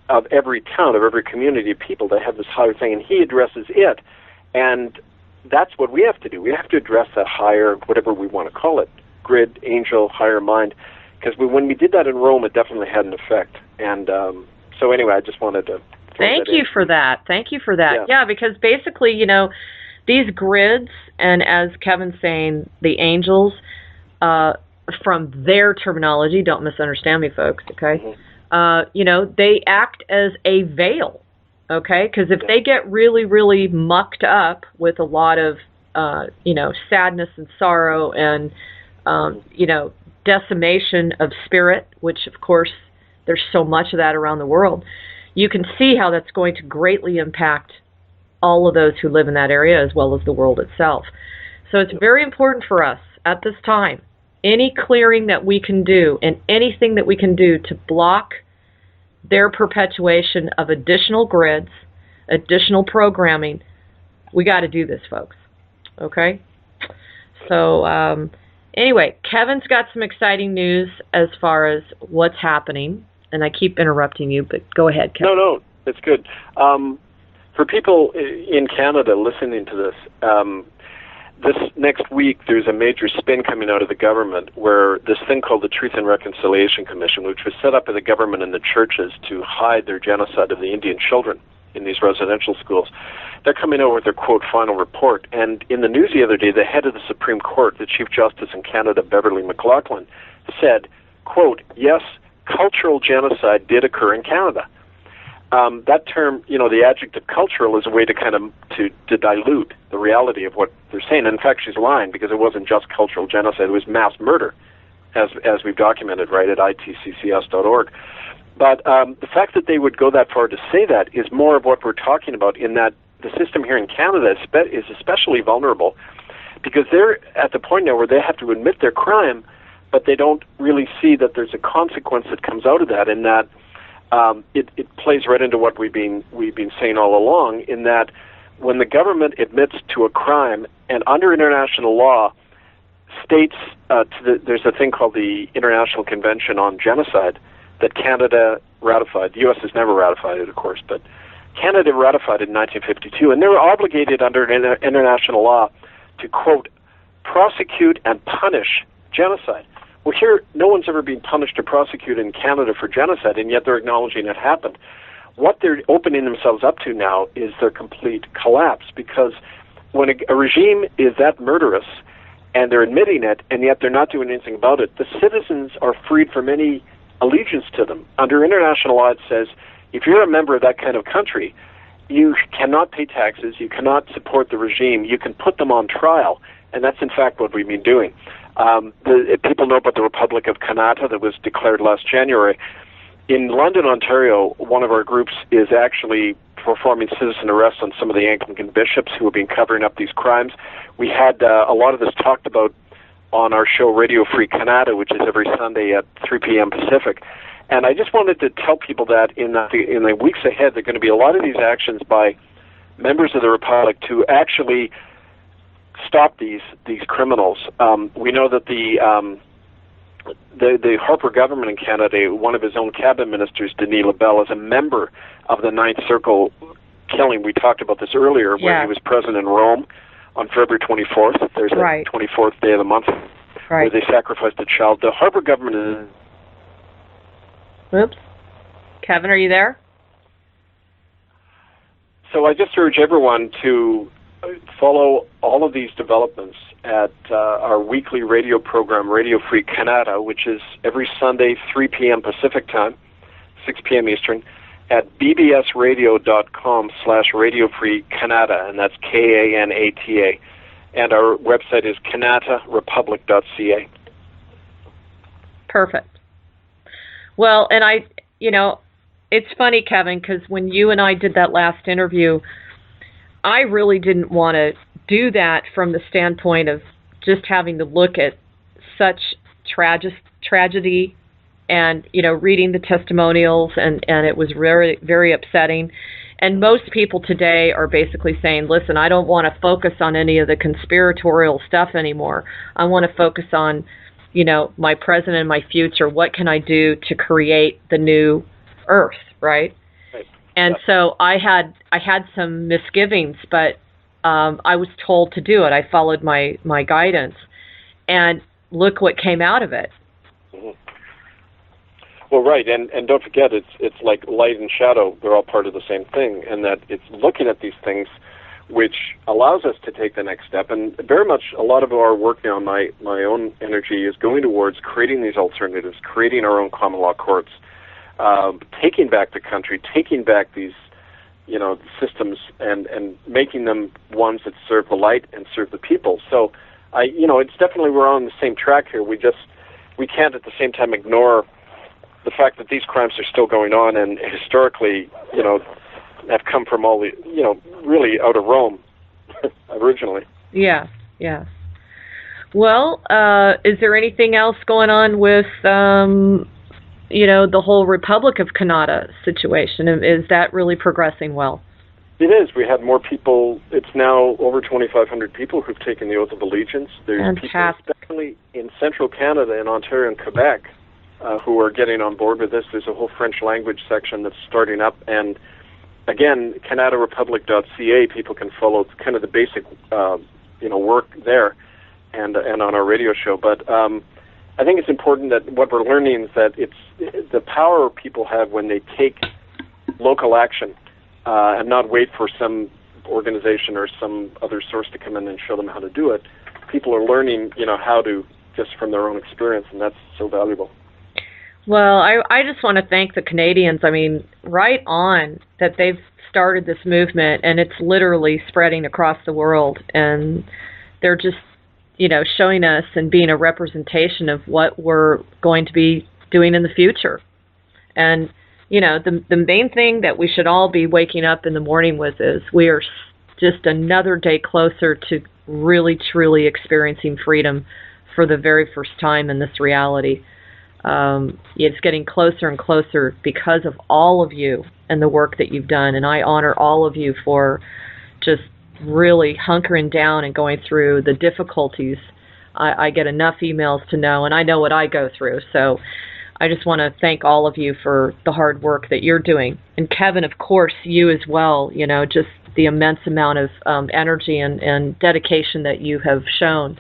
of every town, of every community of people that have this higher thing, and he addresses it. And that's what we have to do. We have to address that higher, whatever we want to call it, grid, angel, higher mind, because when we did that in Rome, it definitely had an effect. And so anyway, I just wanted to Thank you for that. Thank you for that. Yeah, because basically, these grids, and as Kevin's saying, the angels, from their terminology, don't misunderstand me, folks, okay? Mm-hmm. They act as a veil, okay? Because if they get really, really mucked up with a lot of, sadness and sorrow and, decimation of spirit, which, of course, there's so much of that around the world, you can see how that's going to greatly impact all of those who live in that area as well as the world itself. So it's very important for us at this time, any clearing that we can do and anything that we can do to block their perpetuation of additional grids, additional programming, we got to do this, folks. Okay? So anyway, Kevin's got some exciting news as far as what's happening. And I keep interrupting you, but go ahead, Kevin. No, it's good. For people in Canada listening to this, this next week there's a major spin coming out of the government where this thing called the Truth and Reconciliation Commission, which was set up by the government and the churches to hide their genocide of the Indian children in these residential schools, they're coming out with their, quote, final report. And in the news the other day, the head of the Supreme Court, the Chief Justice in Canada, Beverly McLaughlin, said, quote, yes, cultural genocide did occur in Canada. That term, the adjective cultural is a way to kind of to dilute the reality of what they're saying. And in fact, she's lying, because it wasn't just cultural genocide, it was mass murder, as we've documented, right, at itccs.org. But the fact that they would go that far to say that is more of what we're talking about, in that the system here in Canada is especially vulnerable, because they're at the point now where they have to admit their crime, but they don't really see that there's a consequence that comes out of that, and that it plays right into what we've been saying all along, in that when the government admits to a crime, and under international law, states, there's a thing called the International Convention on Genocide that Canada ratified. The U.S. has never ratified it, of course, but Canada ratified it in 1952, and they were obligated under international law to, quote, prosecute and punish genocide. Well, here, no one's ever been punished or prosecuted in Canada for genocide, and yet they're acknowledging it happened. What they're opening themselves up to now is their complete collapse, because when a regime is that murderous, and they're admitting it, and yet they're not doing anything about it, the citizens are freed from any allegiance to them. Under international law, it says, if you're a member of that kind of country, you cannot pay taxes, you cannot support the regime, you can put them on trial, and that's in fact what we've been doing. People know about the Republic of Canada that was declared last January. In London, Ontario, one of our groups is actually performing citizen arrests on some of the Anglican bishops who have been covering up these crimes. We had a lot of this talked about on our show Radio Free Canada, which is every Sunday at 3 p.m. Pacific. And I just wanted to tell people that in the weeks ahead, there are going to be a lot of these actions by members of the Republic to actually stop these criminals. We know that the Harper government in Canada, one of his own cabinet ministers, Denis Labelle, is a member of the Ninth Circle killing. We talked about this earlier, where he was present in Rome on February 24th. There's a 24th day of the month where they sacrificed a child. The Harper government is... Oops. Kevin, are you there? So I just urge everyone to follow all of these developments at our weekly radio program, Radio Free Canada, which is every Sunday, 3 p.m. Pacific time, 6 p.m. Eastern, at bbsradio.com/Radio Free Canada, and that's Kanata. And our website is kanatarepublic.ca. Perfect. Well, and it's funny, Kevin, because when you and I did that last interview, I really didn't want to do that from the standpoint of just having to look at such tragedy and, reading the testimonials, and it was very, very upsetting. And most people today are basically saying, listen, I don't want to focus on any of the conspiratorial stuff anymore. I want to focus on, my present and my future. What can I do to create the new earth, right? And so I had some misgivings, but I was told to do it. I followed my guidance, and look what came out of it. Mm-hmm. Well, right, and don't forget, it's like light and shadow. They're all part of the same thing, and that it's looking at these things which allows us to take the next step. And very much a lot of our work now, my own energy is going towards creating these alternatives, creating our own common law courts, taking back the country, taking back these, systems, and making them ones that serve the light and serve the people. So, it's definitely, we're on the same track here. We can't at the same time ignore the fact that these crimes are still going on, and historically, have come from all the, really out of Rome originally. Yeah. Well, is there anything else going on with, the whole Republic of Canada situation? Is that really progressing well? It is. We had more people. It's now over 2,500 people who've taken the oath of allegiance. There's Fantastic. People, especially in central Canada, in Ontario and Quebec, who are getting on board with this. There's a whole French language section that's starting up, and again, canadarepublic.ca, people can follow kind of the basic, work there, and on our radio show. But I think it's important that what we're learning is that it's the power people have when they take local action and not wait for some organization or some other source to come in and show them how to do it. People are learning, how to, just from their own experience, and that's so valuable. Well, I just want to thank the Canadians. I mean, right on that they've started this movement, and it's literally spreading across the world, and they're just, showing us and being a representation of what we're going to be doing in the future. And, the main thing that we should all be waking up in the morning with is we are just another day closer to really, truly experiencing freedom for the very first time in this reality. It's getting closer and closer because of all of you and the work that you've done. And I honor all of you for just really hunkering down and going through the difficulties. I get enough emails to know, and I know what I go through. So I just want to thank all of you for the hard work that you're doing. And Kevin, of course, you as well, just the immense amount of energy and dedication that you have shown.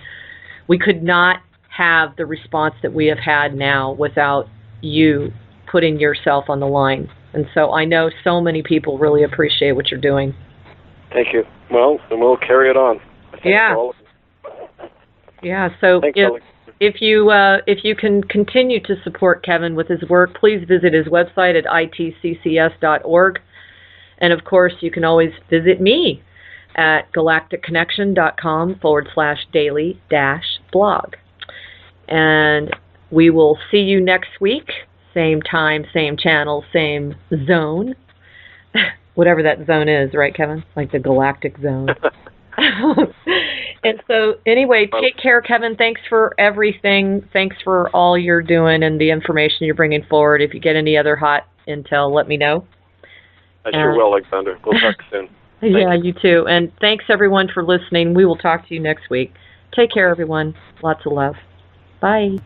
We could not have the response that we have had now without you putting yourself on the line. And so I know so many people really appreciate what you're doing. Thank you. Well, then we'll carry it on. Yeah. Yeah, so Thanks, if you can continue to support Kevin with his work, please visit his website at itccs.org. And of course, you can always visit me at galacticconnection.com/daily-blog. And we will see you next week. Same time, same channel, same zone. Whatever that zone is, right, Kevin? Like the galactic zone. And so, anyway, take care, Kevin. Thanks for everything. Thanks for all you're doing and the information you're bringing forward. If you get any other hot intel, let me know. I sure will, Alexandra. We'll talk soon. Yeah, you too. And thanks, everyone, for listening. We will talk to you next week. Take care, everyone. Lots of love. Bye.